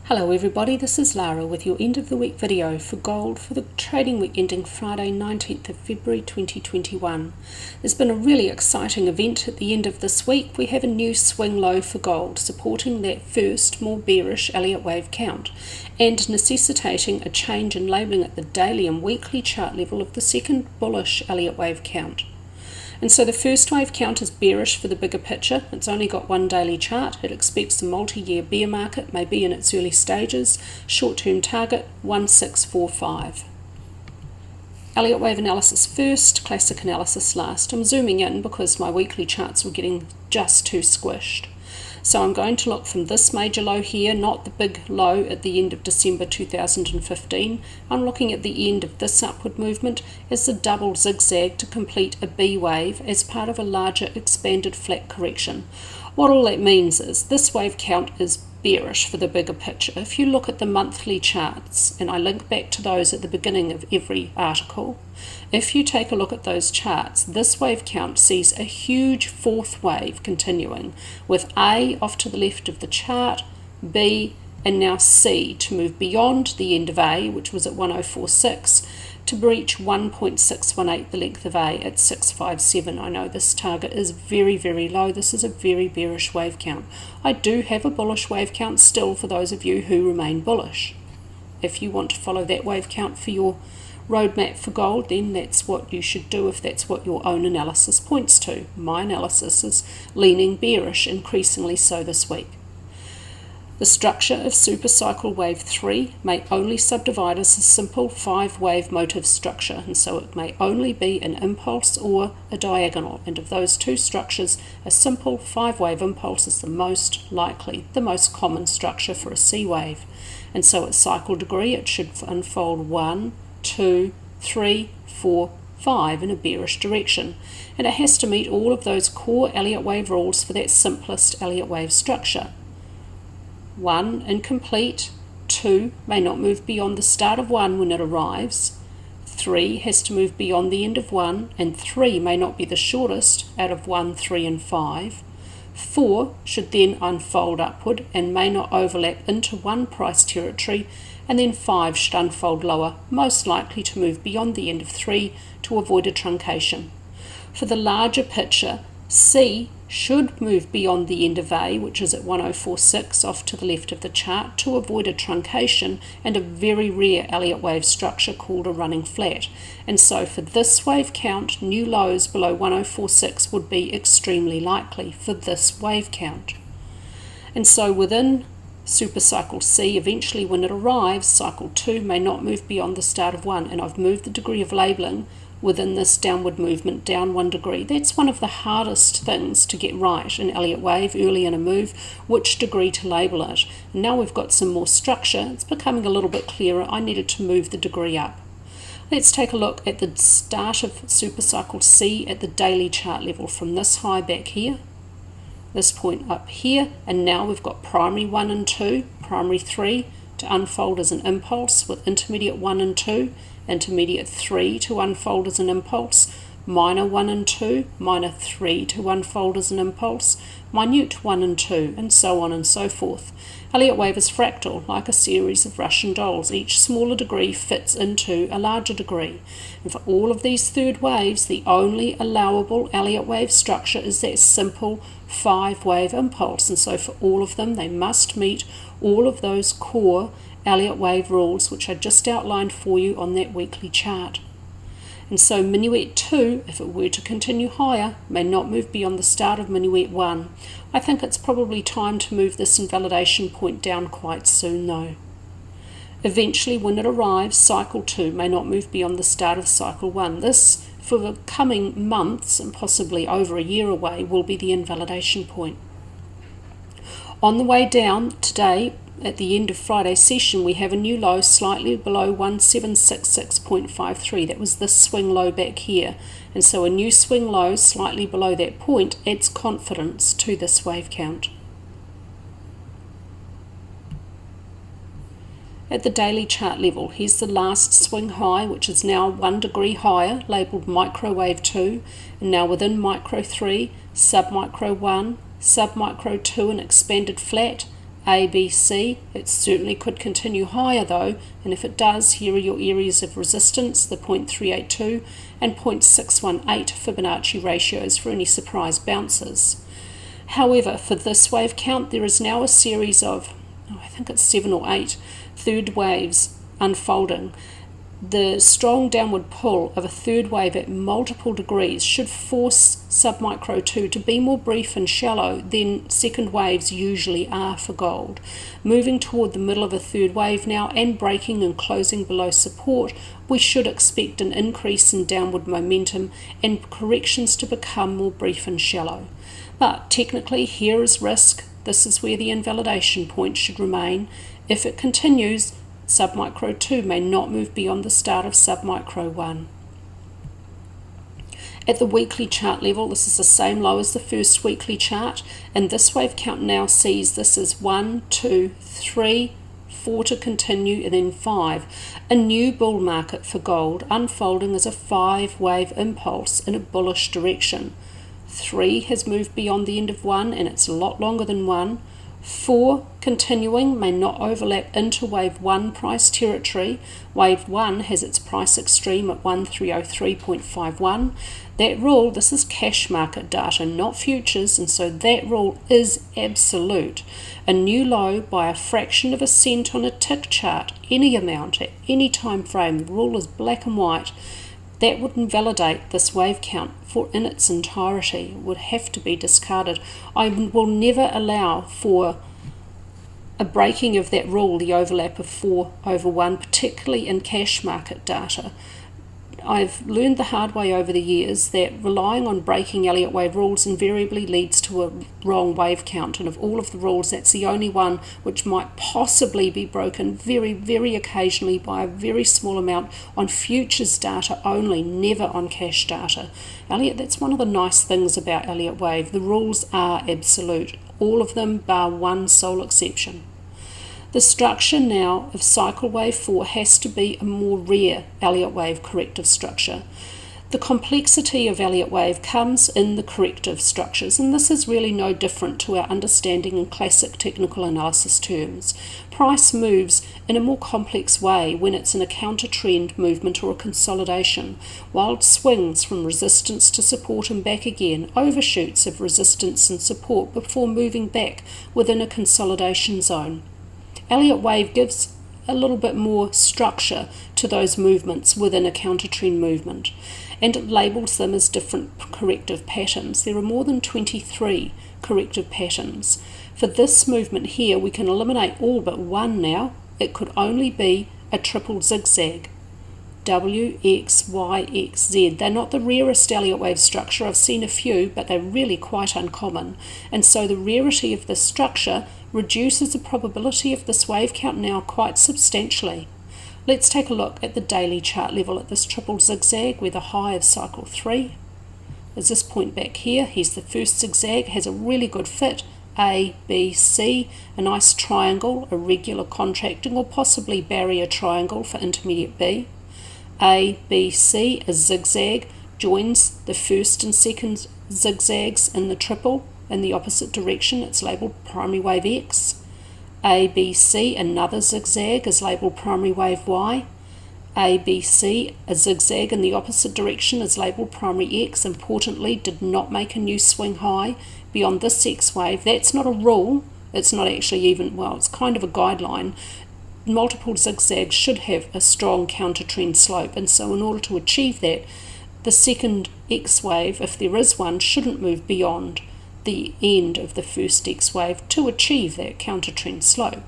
Hello everybody, this is Lara with your end of the week video for gold for the trading week ending Friday 19th of February 2021. There's been a really exciting event at the end of this week. We have a new swing low for gold supporting that first more bearish Elliott Wave count and necessitating a change in labelling at the daily and weekly chart level of the second bullish Elliott Wave count. And so the first wave count is bearish for the bigger picture. It's only got one daily chart. It expects the multi-year bear market may be in its early stages. Short-term target 1645. Elliott Wave analysis first, classic analysis last. I'm zooming in because my weekly charts were getting just too squished. So I'm going to look from this major low here, not the big low at the end of December 2015. I'm looking at the end of this upward movement as the double zigzag to complete a B wave as part of a larger expanded flat correction. What all that means is this wave count is bearish for the bigger picture. If you look at the monthly charts, and I link back to those at the beginning of every article, if you take a look at those charts, this wave count sees a huge fourth wave continuing with A off to the left of the chart, B and now C to move beyond the end of A, which was at 1046, to breach 1.618, the length of A, at 657. I know this target is very, very low. This is a very bearish wave count. I do have a bullish wave count still for those of you who remain bullish. If you want to follow that wave count for your roadmap for gold, then that's what you should do if that's what your own analysis points to. My analysis is leaning bearish, increasingly so this week. The structure of Supercycle Wave 3 may only subdivide as a simple 5-wave motive structure, and so it may only be an impulse or a diagonal, and of those two structures, a simple 5-wave impulse is the most likely, the most common structure for a C wave. And so at cycle degree it should unfold 1, 2, 3, 4, 5 in a bearish direction, and it has to meet all of those core Elliott Wave rules for that simplest Elliott Wave structure. 1 incomplete, 2 may not move beyond the start of 1 when it arrives, 3 has to move beyond the end of 1, and 3 may not be the shortest out of 1, 3 and 5. 4 should then unfold upward and may not overlap into 1 price territory, and then 5 should unfold lower, most likely to move beyond the end of 3 to avoid a truncation. For the larger picture, C should move beyond the end of A, which is at 1046 off to the left of the chart, to avoid a truncation and a very rare Elliott Wave structure called a running flat. And so for this wave count, new lows below 1046 would be extremely likely for this wave count. And so within Supercycle C, eventually when it arrives, cycle 2 may not move beyond the start of 1, and I've moved the degree of labelling within this downward movement down 1 degree. That's one of the hardest things to get right in Elliott Wave early in a move, which degree to label it. And now we've got some more structure, it's becoming a little bit clearer. I needed to move the degree up. Let's take a look at the start of Supercycle C at the daily chart level from this high back here, this point up here, and now we've got primary 1 and 2, primary 3 to unfold as an impulse with intermediate 1 and 2, intermediate 3 to unfold as an impulse, minor 1 and 2, minor 3 to unfold as an impulse, minute 1 and 2, and so on and so forth. Elliott Wave is fractal, like a series of Russian dolls. Each smaller degree fits into a larger degree. And for all of these third waves, the only allowable Elliott Wave structure is that simple 5-wave impulse. And so for all of them, they must meet all of those core Elliott Wave rules, which I just outlined for you on that weekly chart. And so minuet 2, if it were to continue higher, may not move beyond the start of minuet 1. I think it's probably time to move this invalidation point down quite soon though. Eventually when it arrives, cycle 2 may not move beyond the start of cycle 1. This, for the coming months and possibly over a year away, will be the invalidation point. On the way down today, at the end of Friday's session, we have a new low slightly below 1766.53. That was this swing low back here. And so a new swing low slightly below that point adds confidence to this wave count. At the daily chart level, here's the last swing high, which is now 1 degree higher, labelled microwave 2, and now within micro 3, submicro 1, submicro 2 and expanded flat, A, B, C. It certainly could continue higher though, and if it does, here are your areas of resistance, the 0.382 and 0.618 Fibonacci ratios for any surprise bounces. However, for this wave count, there is now a series of, I think it's 7 or 8, third waves unfolding. The strong downward pull of a third wave at multiple degrees should force submicro 2 to be more brief and shallow than second waves usually are for gold. Moving toward the middle of a third wave now and breaking and closing below support, we should expect an increase in downward momentum and corrections to become more brief and shallow. But technically, here is risk. This is where the invalidation point should remain. If it continues, submicro 2 may not move beyond the start of submicro 1. At the weekly chart level, this is the same low as the first weekly chart, and this wave count now sees this as 1, 2, 3, 4 to continue, and then 5. A new bull market for gold unfolding as a 5-wave impulse in a bullish direction. 3 has moved beyond the end of 1, and it's a lot longer than 1. 4 continuing may not overlap into wave 1 price territory. Wave 1 has its price extreme at 1303.51. That rule, this is cash market data, not futures, and so that rule is absolute. A new low by a fraction of a cent on a tick chart, any amount at any time frame, the rule is black and white. That would invalidate this wave count in its entirety. It would have to be discarded. I will never allow for a breaking of that rule, the overlap of 4 over 1, particularly in cash market data. I've learned the hard way over the years that relying on breaking Elliott Wave rules invariably leads to a wrong wave count, and of all of the rules, that's the only one which might possibly be broken very, very occasionally by a very small amount on futures data only, never on cash data. Elliott, that's one of the nice things about Elliott Wave. The rules are absolute, all of them bar one sole exception. The structure now of cycle wave 4 has to be a more rare Elliott wave corrective structure. The complexity of Elliott wave comes in the corrective structures, and this is really no different to our understanding in classic technical analysis terms. Price moves in a more complex way when it's in a counter-trend movement or a consolidation. Wild swings from resistance to support and back again, overshoots of resistance and support before moving back within a consolidation zone. Elliott wave gives a little bit more structure to those movements within a counter-trend movement, and it labels them as different corrective patterns. There are more than 23 corrective patterns. For this movement here, we can eliminate all but one now. It could only be a triple zigzag. W, X, Y, X, Z. They're not the rarest Elliott wave structure. I've seen a few, but they're really quite uncommon. And so the rarity of this structure reduces the probability of this wave count now quite substantially. Let's take a look at the daily chart level at this triple zigzag where the high of cycle 3 is this point back here. Here's the first zigzag, has a really good fit. A, B, C, a nice triangle, a regular contracting or possibly barrier triangle for intermediate B. A, B, C, a zigzag joins the first and second zigzags in the triple in the opposite direction. It's labelled primary wave X. A, B, C, another zigzag is labelled primary wave Y. A, B, C, a zigzag in the opposite direction is labelled primary X. Importantly, did not make a new swing high beyond this X wave. That's not a rule. It's not actually even, well, it's kind of a guideline. Multiple zigzags should have a strong counter-trend slope, and so in order to achieve that, the second X wave, if there is one, shouldn't move beyond the end of the first X wave to achieve that counter-trend slope.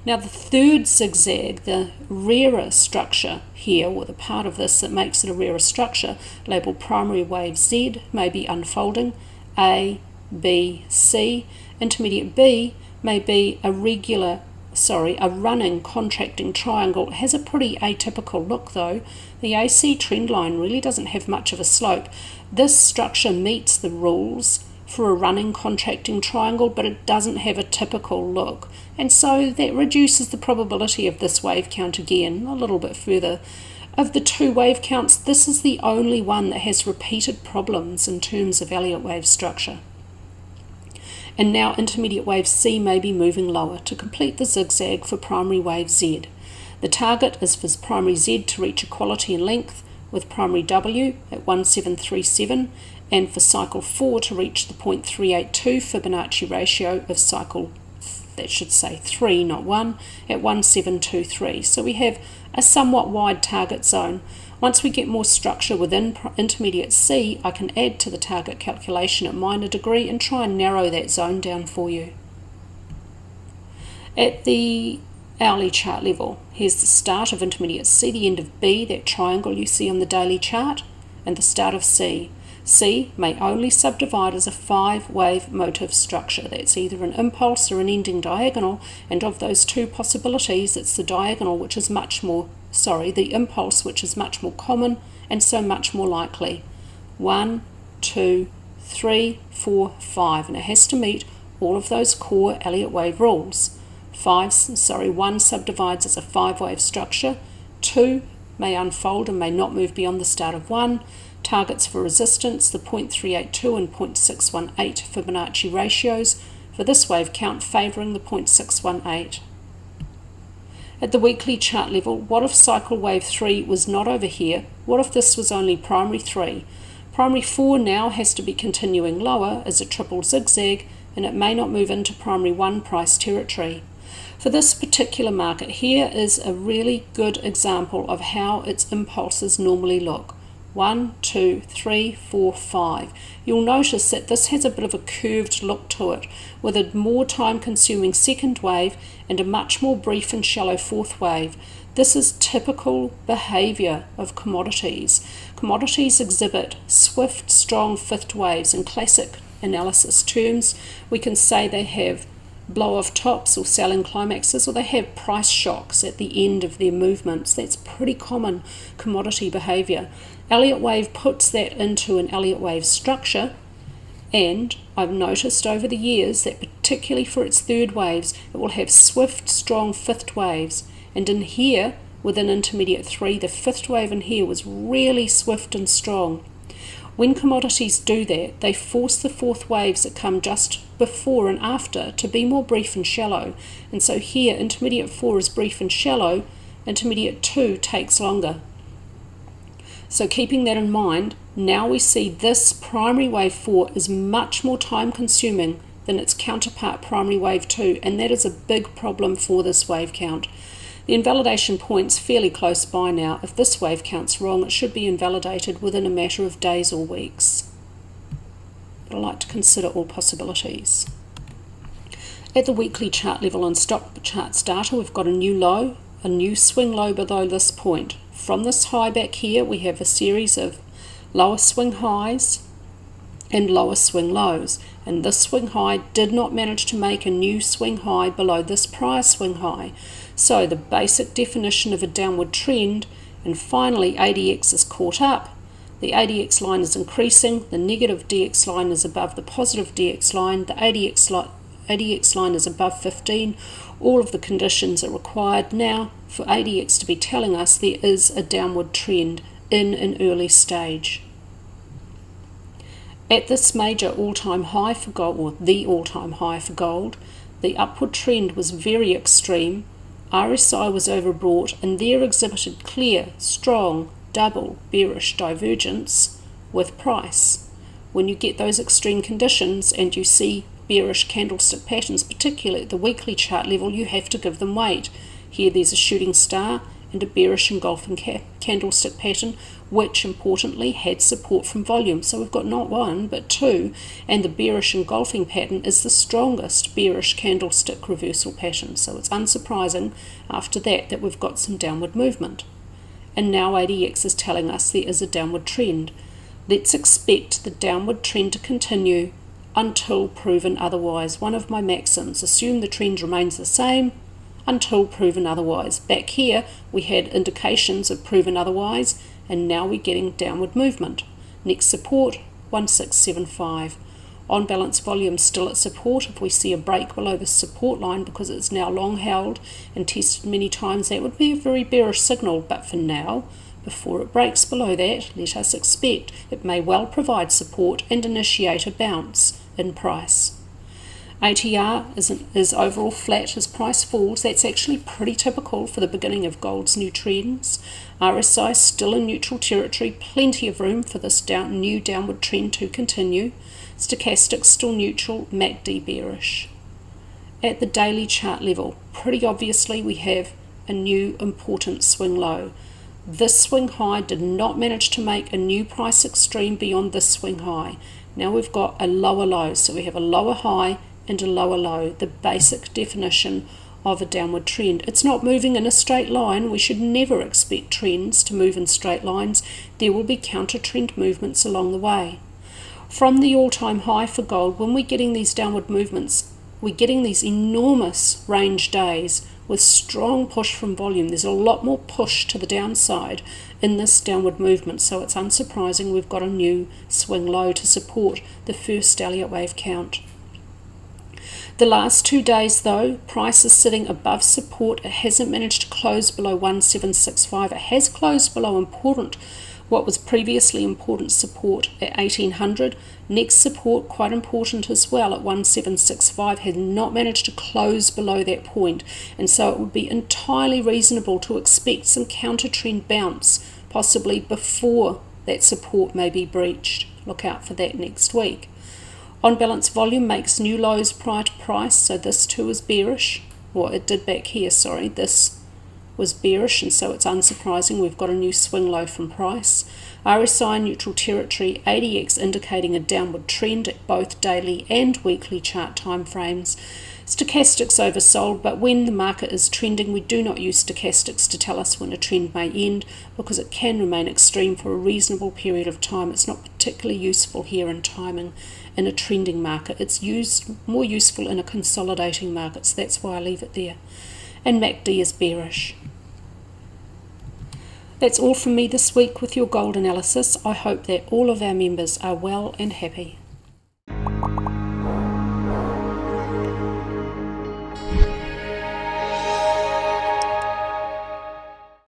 Now the third zigzag, the rarer structure here, or the part of this that makes it a rarer structure, labelled primary wave Z, may be unfolding. A, B, C. Intermediate B may be a running contracting triangle. It has a pretty atypical look though. The AC trend line really doesn't have much of a slope. This structure meets the rules for a running contracting triangle, but it doesn't have a typical look, and so that reduces the probability of this wave count again a little bit further. Of the two wave counts, this is the only one that has repeated problems in terms of Elliott wave structure. And now intermediate wave C may be moving lower to complete the zigzag for primary wave Z. The target is for primary Z to reach equality in length with primary W at 1737, and for cycle 4 to reach the 0.382 Fibonacci ratio of cycle, that should say 3, not 1, at 1723. So we have a somewhat wide target zone. Once we get more structure within intermediate C, I can add to the target calculation at minor degree and try and narrow that zone down for you. At the hourly chart level, here's the start of intermediate C, the end of B, that triangle you see on the daily chart, and the start of C. C may only subdivide as a 5-wave motive structure. That's either an impulse or an ending diagonal, and of those two possibilities, it's the diagonal which is the impulse which is much more common and so much more likely. 1, 2, 3, 4, 5, and it has to meet all of those core Elliott wave rules. 1 subdivides as a 5-wave structure. 2 may unfold and may not move beyond the start of 1. Targets for resistance, the 0.382 and 0.618 Fibonacci ratios, for this wave count favouring the 0.618. At the weekly chart level, what if cycle wave 3 was not over here? What if this was only primary 3? Primary 4 now has to be continuing lower as a triple zigzag, and it may not move into primary 1 price territory. For this particular market, here is a really good example of how its impulses normally look. 1, 2, 3, 4, 5. You'll notice that this has a bit of a curved look to it, with a more time-consuming second wave and a much more brief and shallow fourth wave. This is typical behaviour of commodities. Commodities exhibit swift, strong fifth waves. In classic analysis terms, we can say they have blow-off tops or selling climaxes, or they have price shocks at the end of their movements. That's pretty common commodity behaviour. Elliott wave puts that into an Elliott wave structure, and I've noticed over the years that particularly for its third waves, it will have swift, strong fifth waves. And in here, within intermediate 3, the fifth wave in here was really swift and strong. When commodities do that, they force the fourth waves that come just before and after to be more brief and shallow. And so here, intermediate 4 is brief and shallow, intermediate 2 takes longer. So keeping that in mind, now we see this primary wave 4 is much more time consuming than its counterpart primary wave 2, and that is a big problem for this wave count. The invalidation point's fairly close by now. If this wave count's wrong, it should be invalidated within a matter of days or weeks. But I like to consider all possibilities. At the weekly chart level on stock charts data, we've got a new low, a new swing low below this point. From this high back here, we have a series of lower swing highs and lower swing lows. And this swing high did not manage to make a new swing high below this prior swing high. So the basic definition of a downward trend, and finally ADX is caught up. The ADX line is increasing, the negative DX line is above the positive DX line, the ADX line is above 15. All of the conditions are required now for ADX to be telling us there is a downward trend in an early stage. At this major all-time high for gold, or the all-time high for gold, the upward trend was very extreme. RSI was overbought and there exhibited clear, strong, double bearish divergence with price. When you get those extreme conditions and you see bearish candlestick patterns, particularly at the weekly chart level, you have to give them weight. Here there's a shooting star and a bearish engulfing candlestick pattern, which importantly had support from volume. So we've got not one but two, and the bearish engulfing pattern is the strongest bearish candlestick reversal pattern. So it's unsurprising after that we've got some downward movement. And now ADX is telling us there is a downward trend. Let's expect the downward trend to continue until proven otherwise. One of my maxims, assume the trend remains the same until proven otherwise. Back here we had indications of proven otherwise, and now we're getting downward movement. Next support 1675. On balance, volume still at support. If we see a break below the support line because it's now long held and tested many times, that would be a very bearish signal. But for now, before it breaks below that, let us expect it may well provide support and initiate a bounce in price. ATR is overall flat as price falls. That's actually pretty typical for the beginning of gold's new trends. RSI still in neutral territory, plenty of room for this new downward trend to continue. Stochastic still neutral, MACD bearish. At the daily chart level, pretty obviously we have a new important swing low. This swing high did not manage to make a new price extreme beyond this swing high. Now we've got a lower low, so we have a lower high and a lower low, the basic definition of a downward trend. It's not moving in a straight line. We should never expect trends to move in straight lines. There will be counter trend movements along the way. From the all-time high for gold, when we're getting these downward movements, we're getting these enormous range days with strong push from volume. There's a lot more push to the downside in this downward movement, so it's unsurprising we've got a new swing low to support the first Elliott Wave count. The last 2 days though, price is sitting above support. It hasn't managed to close below 1765. It has closed below what was previously important support at 1800. Next support, quite important as well, at 1765, has not managed to close below that point, and so it would be entirely reasonable to expect some counter trend bounce, possibly before that support may be breached. Look out for that next week. On balance, volume makes new lows prior to price, so this too is bearish. Well, it did back here, sorry. This was bearish, and so it's unsurprising we've got a new swing low from price. RSI neutral territory, ADX indicating a downward trend at both daily and weekly chart timeframes. Stochastics oversold, but when the market is trending, we do not use stochastics to tell us when a trend may end, because it can remain extreme for a reasonable period of time. It's not particularly useful here in timing in a trending market. It's more useful in a consolidating market, so that's why I leave it there. And MACD is bearish. That's all from me this week with your gold analysis. I hope that all of our members are well and happy.